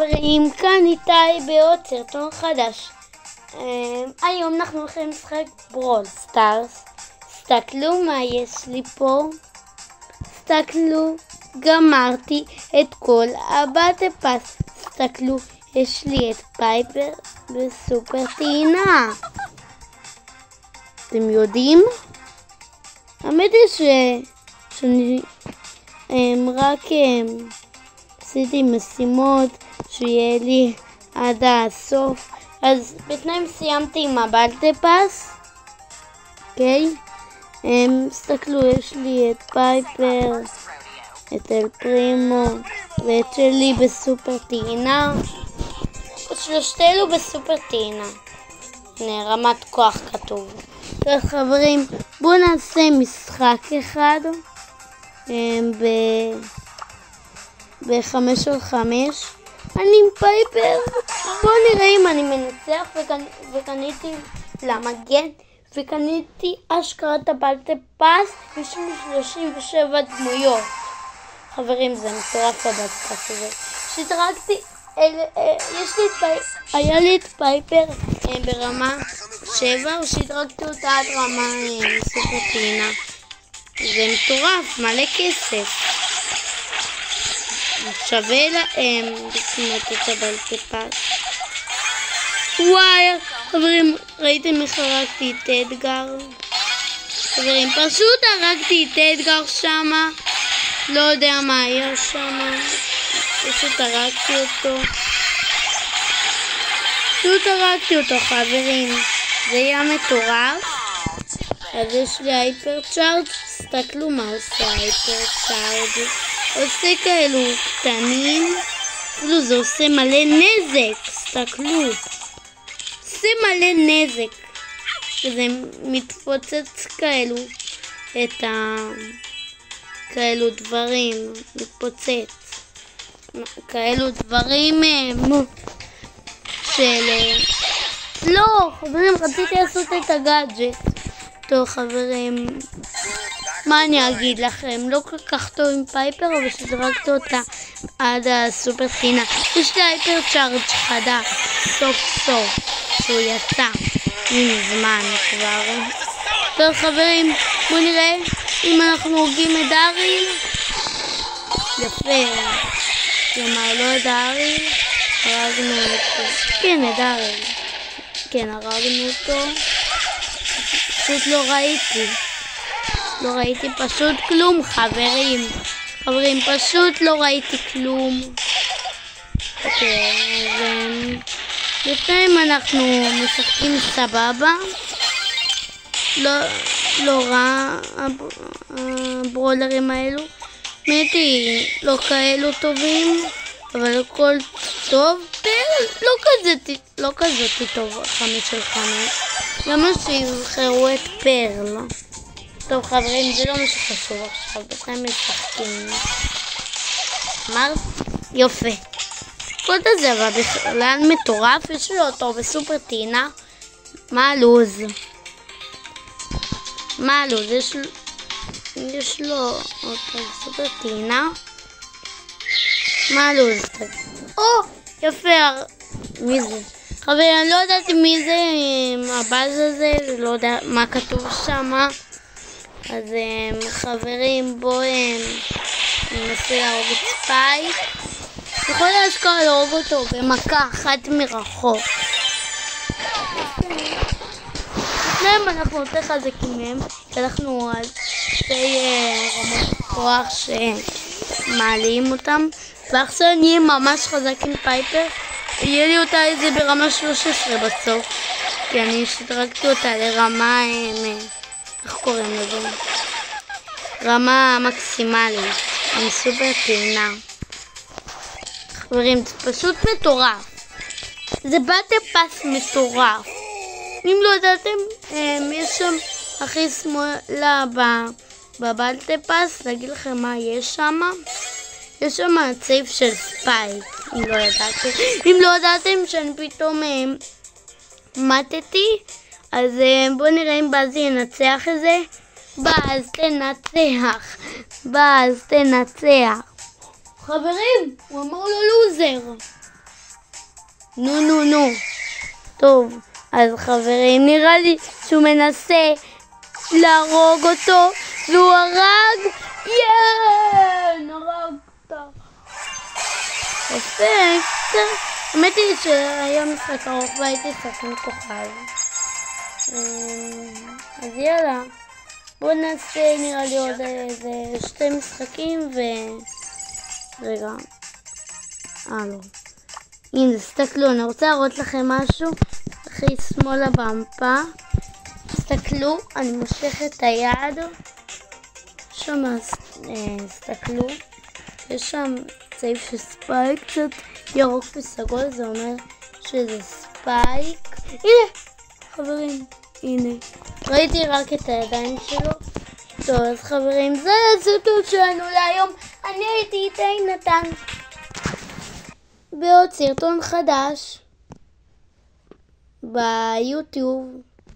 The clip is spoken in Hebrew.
חברים, כאן איתי בעוד סרטון חדש. היום אנחנו הולכים לשחק ברול סטארס. תסתכלו מה יש לי פה. תסתכלו, גמרתי את כל הבאטל פאס. תסתכלו, יש לי את פייפר בסופר טעינה. אתם יודעים? האמת היא שאני רק עשיתי משימות שיהיה לי עד הסוף, אז בתנאים סיימתי עם הבאטל פאס. אוקיי, תסתכלו, יש לי את פייפר, את אל פרימו ואת שלי בסופר טעינה, שלושתנו בסופר טעינה. הנה, רמת כוח כתוב. טוב חברים, בואו נעשה משחק אחד ב5 על 5. אני עם פייפר, בואו נראה אם אני מנצח. וקניתי למגן, וקניתי אשכרת הבאטל פאס. יש לי 37 דמויות. חברים, זה מטורף הבאטל פאס הזה. שדרגתי, היה לי את פייפר ברמה 7, ושדרגתי אותה עד רמה סופר טעינה. זה מטורף, מלא כסף. שווה להם לקנות את הבאטל פאס. וואי, חברים, ראיתם איך הרגתי את אדגר? חברים, פשוט הרגתי את אדגר שמה. לא יודע מה היה שמה. פשוט הרגתי אותו. חברים. זה היה מטורף. אז יש לי הייפר צ'ארג'. תסתכלו מה עושה הייפר צ'ארג'. עושה כאלו קטנים. אפילו זה עושה מלא נזק. תסתכלו. עושה מלא נזק. וזה מתפוצץ כאלו. כאלו דברים. מתפוצץ. כאלו דברים לא, חברים, רציתי לעשות את הגאדג'ט. טוב חברים, מה אני אגיד לכם? לא כל כך טוב עם פייפר, אבל שדרגתי אותה עד הסופר טעינה. יש לי הייפר צ'ארג' חדש, סוף סוף, שהוא יצא מזמן כבר. טוב חברים, בואו נראה אם אנחנו הורגים את דאריל. יפה. כלומר, לא את דאריל, הרגנו אותו. כן, את דאריל. כן, הרגנו אותו. פשוט לא ראיתי פשוט כלום, חברים. פשוט לא ראיתי כלום. אוקיי, אז לפעמים אנחנו משחקים סבבה. לא רע, הברולרים האלו. מתי, לא כאלו טובים, אבל הכל טוב. לא כזה טוב, 5 על 5. למה שיבחרו את פרל? טוב חברים, זה לא מה שחשוב עכשיו, בכלל משחקים. אמרת? יופי. כל זה אבל בכלל מטורף, יש לו אותו בסופר טעינה. מה הלוז? יש לו אותו בסופר טעינה. מה הלוז? יפה. מי זה? חברים, אני לא יודעת מי זה הבאז הזה, לא יודע מה כתוב שם. אז חברים, בואו ננסה להרוג את ספייק. יכול להשכרה להרוג אותו במכה אחת מרחוק. לפניהם אנחנו יותר חזקים מהם, כי אנחנו על שתי רמות כוח שמעלים אותם. ועכשיו נהיה ממש חזק עם פייפר. יהיה לי אותה איזה ברמה 13 בסוף, כי אני שדרגתי אותה לרמה, איך קוראים לזה? רמה מקסימלית, עם סופר טעינה. חברים, זה פשוט מטורף. זה באטל פאס מטורף. אם לא ידעתם, יש שם הכי שמאלה בבאטל פאס, להגיד לכם מה יש שם. יש שם הצייף של ספייק, אם לא ידעתם שאני פתאום מתתי, אז בואו נראה אם באז ינצח את זה. באז תנצח. חברים, הוא אמר לו לוזר. נו. טוב, אז חברים, נראה לי שהוא מנסה להרוג אותו, והוא הרג, הרג אותה. יפה, האמת היא שהיה משחק ארוך והייתי שחקן כוכב. אז יאללה, בואו נעשה נראה לי עוד איזה 2 משחקים רגע. לא. הנה, תסתכלו, אני רוצה להראות לכם משהו. הכי שמאלה במפה. תסתכלו, אני מושך את היד. שם, תסתכלו. יש שם צעיף של ספייק, קצת ירוק וסגול, זה אומר שזה ספייק. הנה, חברים, הנה. ראיתי רק את הידיים שלו. טוב, אז חברים, זה הסרטון שלנו להיום. אני הייתי איתי נתן. בעוד סרטון חדש ביוטיוב.